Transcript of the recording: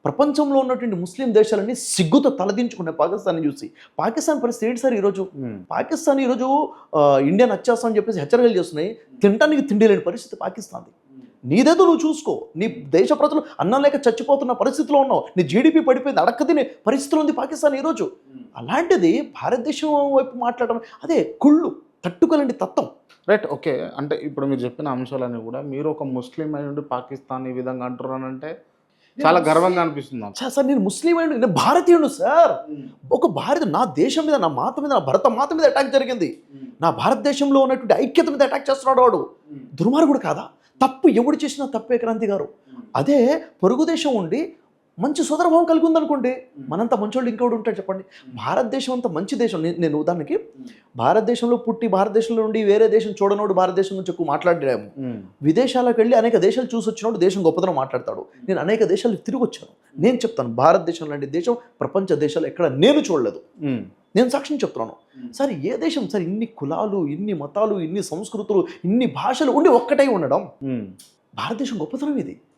ప్రపంచంలో ఉన్నటువంటి ముస్లిం దేశాలన్నీ సిగ్గుతో తలదించుకున్నాయి పాకిస్తాన్ని చూసి. పాకిస్తాన్ పరిస్థితి ఏంటి సార్ ఈరోజు? పాకిస్తాన్ ఈరోజు ఇండియా నచ్చేస్తా అని చెప్పేసి హెచ్చరికలు చేస్తున్నాయి. తినడానికి తిండి లేని పరిస్థితి పాకిస్తాన్ది. నీదేదో నువ్వు చూసుకో. నీ దేశ ప్రజలు అన్నం లేక చచ్చిపోతున్న పరిస్థితిలో ఉన్నావు. నీ జీడిపి పడిపోయింది, అడక్క తినే పరిస్థితిలో ఉంది పాకిస్తాన్ ఈరోజు. అలాంటిది భారతదేశం వైపు మాట్లాడడం అదే కుళ్ళు, తట్టుకోలేని తత్వం. Right, okay. అంటే ఇప్పుడు మీరు చెప్పిన అంశాలన్నీ కూడా మీరు ఒక ముస్లిం అయి ఉండి పాకిస్తాన్ ఈ విధంగా అంటున్నానంటే చాలా గర్వంగా అనిపిస్తుంది నాకు. సార్ నేను ముస్లిం అండి, నేను భారతీయుడు సార్. ఒక భారత నా దేశం మీద, నా మాత మీద, నా భరత మాత మీద అటాక్ జరిగింది. నా భారతదేశంలో ఉన్నటువంటి ఐక్యత మీద అటాక్ చేస్తున్నాడు వాడు. దుర్మార్గుడు కాదా? తప్పు ఎవడు చేసినా తప్పే క్రాంతి గారు. అదే పొరుగు దేశం ఉండి మంచి సోదరభావం కలిగి ఉందనుకోండి, మనంత మంచోళ్ళు ఇంకోటి ఉంటాడు చెప్పండి. భారతదేశం అంత మంచి దేశం. నేను ఉదాహరణకి భారతదేశంలో పుట్టి భారతదేశంలో నుండి వేరే దేశం చూడనోడు భారతదేశం గురించి ఎక్కువ మాట్లాడాము. విదేశాలకు వెళ్ళి అనేక దేశాలు చూసి వచ్చినోడు దేశం గొప్పతనం మాట్లాడతాడు. నేను అనేక దేశాలకు తిరిగి వచ్చాను. నేను చెప్తాను, భారతదేశం లాంటి దేశం ప్రపంచ దేశాలు ఎక్కడ నేను చూడలేదు. నేను సాక్ష్యం చెప్తున్నాను సార్. ఏ దేశం సార్ ఇన్ని కులాలు, ఇన్ని మతాలు, ఇన్ని సంస్కృతులు, ఇన్ని భాషలు ఉండి ఒక్కటై ఉండడం? భారతదేశం గొప్పతనం ఇది.